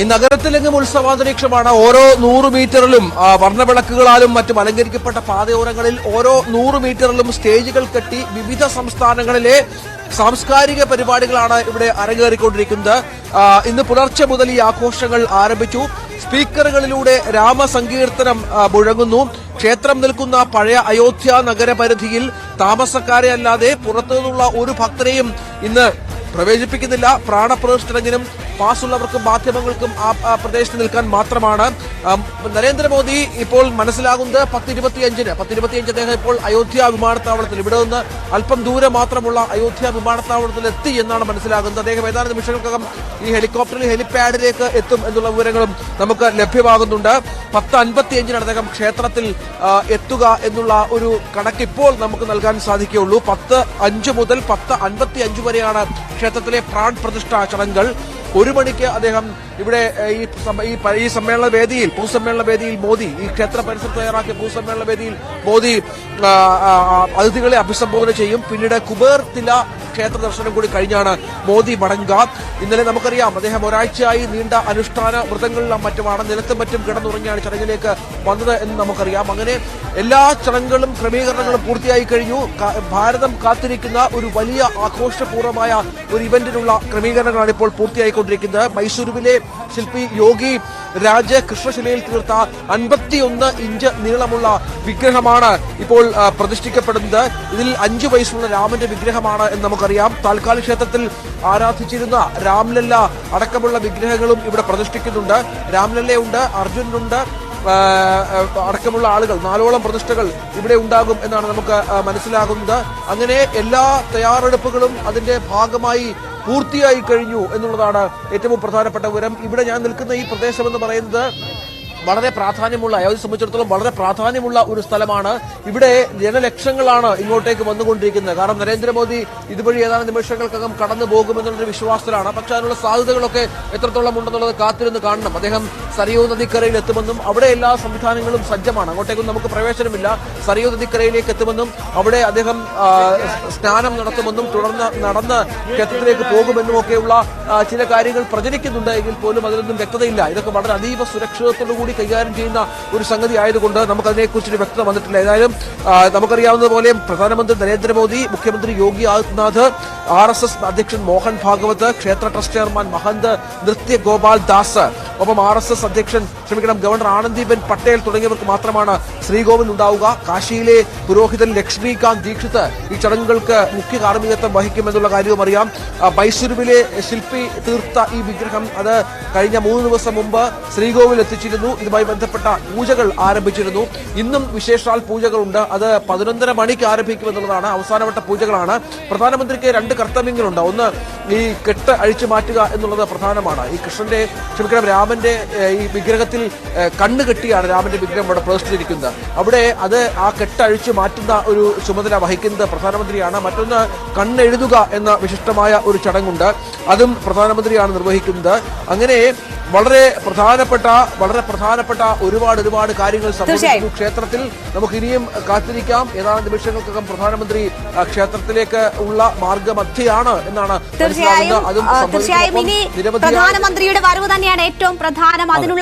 ഈ നഗരത്തിലെങ്ങും ഉത്സവാന്തരീക്ഷമാണ്. ഓരോ 100 മീറ്ററിലും വർണ്ണവിളക്കുകളാലും മറ്റും അലങ്കരിക്കപ്പെട്ട പാതയോരങ്ങളിൽ ഓരോ 100 മീറ്ററിലും സ്റ്റേജുകൾ കെട്ടി വിവിധ സംസ്ഥാനങ്ങളിലെ സാംസ്കാരിക പരിപാടികളാണ് ഇവിടെ അരങ്ങേറിക്കൊണ്ടിരിക്കുന്നത്. ഇന്ന് പുലർച്ചെ മുതൽ ഈ ആഘോഷങ്ങൾ ആരംഭിച്ചു. സ്പീക്കറുകളിലൂടെ രാമസങ്കീർത്തനം മുഴങ്ങുന്നു. ക്ഷേത്രം നിൽക്കുന്ന പഴയ അയോധ്യ നഗരപരിധിയിൽ താമസക്കാരെ അല്ലാതെ പുറത്തുനിന്നുള്ള ഒരു ഭക്തരെയും ഇന്ന് പ്രവേശിപ്പിക്കുന്നില്ല. പ്രാണപ്രതിഷ്ഠിതനും പാസ്സുള്ളവർക്കും മാധ്യമങ്ങൾക്കും ആ പ്രദേശത്ത് നിൽക്കാൻ മാത്രമാണ്. നരേന്ദ്രമോദി ഇപ്പോൾ മനസ്സിലാകുന്നത് 10:25 അദ്ദേഹം ഇപ്പോൾ അയോധ്യ വിമാനത്താവളത്തിൽ, ഇവിടെ നിന്ന് അല്പം ദൂരം മാത്രമുള്ള അയോധ്യ വിമാനത്താവളത്തിൽ എത്തി എന്നാണ് മനസ്സിലാകുന്നത്. അദ്ദേഹം ഏതാനും നിമിഷങ്ങൾക്കകം ഈ ഹെലികോപ്റ്ററിൽ ഹെലിപാഡിലേക്ക് എത്തും എന്നുള്ള വിവരങ്ങളും നമുക്ക് ലഭ്യമാകുന്നുണ്ട്. 10:55 അദ്ദേഹം ക്ഷേത്രത്തിൽ എത്തുക എന്നുള്ള ഒരു കണക്ക് ഇപ്പോൾ നമുക്ക് നൽകാൻ സാധിക്കുകയുള്ളൂ. 10:05 മുതൽ 10:55 വരെയാണ് ക്ഷേത്രത്തിലെ പ്രാൺ പ്രതിഷ്ഠാ ചടങ്ങുകൾ. 1 മണിക്ക് അദ്ദേഹം ഇവിടെ ഈ സമ്മേളന വേദിയിൽ, പൊതുസമ്മേളന വേദിയിൽ മോദി, ഈ ക്ഷേത്ര പരിസരത്ത് തയ്യാറാക്കിയ പൊതുസമ്മേളന വേദിയിൽ മോദി അതിഥികളെ അഭിസംബോധന ചെയ്യും. പിന്നീട് കുബേർ തില ക്ഷേത്ര ദർശനം കൂടി കഴിഞ്ഞാണ് മോദി മടങ്ങുക. ഇന്നലെ നമുക്കറിയാം അദ്ദേഹം ഒരാഴ്ചയായി നീണ്ട അനുഷ്ഠാന വ്രതങ്ങളിലും മറ്റുമാണ്, നിലത്തും മറ്റും കിടന്നുറങ്ങിയാണ് ചടങ്ങിലേക്ക് വന്നത് എന്ന് നമുക്കറിയാം. അങ്ങനെ എല്ലാ ചടങ്ങുകളും ക്രമീകരണങ്ങളും പൂർത്തിയായി കഴിഞ്ഞു. ഭാരതം കാത്തിരിക്കുന്ന ഒരു വലിയ ആഘോഷപൂർവമായ ഒരു ഇവന്റിനുള്ള ക്രമീകരണങ്ങളാണ് ഇപ്പോൾ പൂർത്തിയായിക്കൊണ്ടിരിക്കുന്നത്. മൈസൂരുവിലെ ശില്പി യോഗി രാജ് കൃഷ്ണശിലയിൽ തീർത്ത 51 ഇഞ്ച് നീളമുള്ള വിഗ്രഹമാണ് ഇപ്പോൾ പ്രതിഷ്ഠിക്കപ്പെടുന്നത്. ഇതിൽ 5 വയസ്സുള്ള രാമന്റെ വിഗ്രഹമാണ് എന്ന് നമുക്കറിയാം. താൽക്കാലിക ക്ഷേത്രത്തിൽ ആരാധിച്ചിരുന്ന രാംലല്ല അടക്കമുള്ള വിഗ്രഹങ്ങളും ഇവിടെ പ്രതിഷ്ഠിക്കുന്നുണ്ട്. രാംലല്ലയുണ്ട്, അർജുനുണ്ട് അടക്കമുള്ള ആളുകൾ, 4ഓളം പ്രതിഷ്ഠകൾ ഇവിടെ ഉണ്ടാകും എന്നാണ് നമുക്ക് മനസ്സിലാകുന്നത്. അങ്ങനെ എല്ലാ തയ്യാറെടുപ്പുകളും അതിന്റെ ഭാഗമായി പൂർത്തിയായി കഴിഞ്ഞു എന്നുള്ളതാണ് ഏറ്റവും പ്രധാനപ്പെട്ട വിവരം. ഇവിടെ ഞാൻ നിൽക്കുന്ന ഈ പ്രദേശം എന്ന് പറയുന്നത് വളരെ പ്രാധാന്യമുള്ള, അയോധ്യയെ സംബന്ധിച്ചിടത്തോളം വളരെ പ്രാധാന്യമുള്ള ഒരു സ്ഥലമാണ്. ഇവിടെ ജനലക്ഷങ്ങളാണ് ഇങ്ങോട്ടേക്ക് വന്നുകൊണ്ടിരിക്കുന്നത്. കാരണം നരേന്ദ്രമോദി ഇതുവഴി ഏതാനും നിമിഷങ്ങൾക്കകം കടന്നു പോകുമെന്നുള്ളൊരു വിശ്വാസത്തിലാണ്. പക്ഷെ അതിനുള്ള സാധ്യതകളൊക്കെ എത്രത്തോളം ഉണ്ടെന്നുള്ളത് കാത്തിരുന്ന് കാണണം. അദ്ദേഹം സരയൂ നദിക്കരയിൽ എത്തുമെന്നും അവിടെ എല്ലാ സംവിധാനങ്ങളും സജ്ജമാണ്, അങ്ങോട്ടേക്കും നമുക്ക് പ്രവേശനമില്ല. സരയൂ നദിക്കരയിലേക്ക് എത്തുമെന്നും അവിടെ അദ്ദേഹം സ്നാനം നടത്തുമെന്നും തുടർന്ന് നടന്ന് ക്ഷേത്രത്തിലേക്ക് പോകുമെന്നും ഒക്കെയുള്ള ചില കാര്യങ്ങൾ പ്രചരിക്കുന്നുണ്ട്. എങ്കിൽ പോലും അതിലൊന്നും വ്യക്തതയില്ല. ഇതൊക്കെ വളരെ അതീവ സുരക്ഷിതത്തോടു കൂടി കൈകാര്യം ചെയ്യുന്ന ഒരു സംഗതി ആയതുകൊണ്ട് നമുക്ക് അതിനെക്കുറിച്ചൊരു വ്യക്തത വന്നിട്ടില്ല. ഏതായാലും നമുക്കറിയാവുന്നതുപോലെ പ്രധാനമന്ത്രി നരേന്ദ്രമോദി, മുഖ്യമന്ത്രി യോഗി ആദിത്യനാഥ്, RSS അധ്യക്ഷൻ മോഹൻ ഭാഗവത്, ക്ഷേത്ര ട്രസ്റ്റ് ചെയർമാൻ മഹന്ത് നൃത്യ ഗോപാൽ ദാസ്, ഒപ്പം RSS അധ്യക്ഷൻ ഗവർണർ ആനന്ദിബെൻ പട്ടേൽ തുടങ്ങിയവർക്ക് മാത്രമാണ് ശ്രീകോവിൽ ഉണ്ടാവുക. കാശിയിലെ പുരോഹിതൻ ലക്ഷ്മികാന്ത് ദീക്ഷിത് ഈ ചടങ്ങുകൾക്ക് മുഖ്യ കാർമ്മികത്വം വഹിക്കുമെന്നുള്ള കാര്യവും അറിയാം. മൈസൂരുവിലെ ശില്പി തീർത്ത ഈ വിഗ്രഹം അത് കഴിഞ്ഞ 3 ദിവസം മുമ്പ് ശ്രീകോവിൽ എത്തിച്ചിരുന്നു. ഇതുമായി ബന്ധപ്പെട്ട പൂജകൾ ആരംഭിച്ചിരുന്നു. ഇന്നും വിശേഷാൽ പൂജകളുണ്ട്. അത് 11:30 മണിക്ക് ആരംഭിക്കുമെന്നുള്ളതാണ്. അവസാനവട്ട പൂജകളാണ്. പ്രധാനമന്ത്രിക്ക് 2 കർത്തവ്യങ്ങളുണ്ട്. ഒന്ന്, ഈ കെട്ട് അഴിച്ചു മാറ്റുക എന്നുള്ളത് പ്രധാനമാണ്. ഈ രാമന്റെ ഈ വിഗ്രഹത്തിൽ കണ്ണ് കെട്ടിയാണ് രാമന്റെ വിഗ്രഹം ഇവിടെ പ്രതിഷ്ഠിച്ചിരിക്കുന്നത്. അവിടെ ആ കെട്ട് അഴിച്ചു മാറ്റുന്ന ഒരു ചുമതല വഹിക്കുന്നത് പ്രധാനമന്ത്രിയാണ്. മറ്റൊന്ന്, കണ്ണെഴുതുക എന്ന വിശിഷ്ടമായ ഒരു ചടങ്ങുണ്ട്. അതും പ്രധാനമന്ത്രിയാണ് നിർവഹിക്കുന്നത്. അങ്ങനെ വളരെ പ്രധാനപ്പെട്ട ഒരുപാട് കാര്യങ്ങൾ സംഭവിക്കുന്നു ക്ഷേത്രത്തിൽ. നമുക്ക് ഇനിയും കാത്തിരിക്കാം. ഏതാനും നിമിഷങ്ങൾക്കകം പ്രധാനമന്ത്രി ക്ഷേത്രത്തിലേക്ക് ഉള്ള മാർഗമധ്യയാണ് എന്നാണ് മനസ്സിലാകുന്നത്. അതും തീർച്ചയായും പ്രധാനമന്ത്രിയുടെ വരവ് തന്നെയാണ് ഏറ്റവും പ്രധാനം. അതിനുള്ള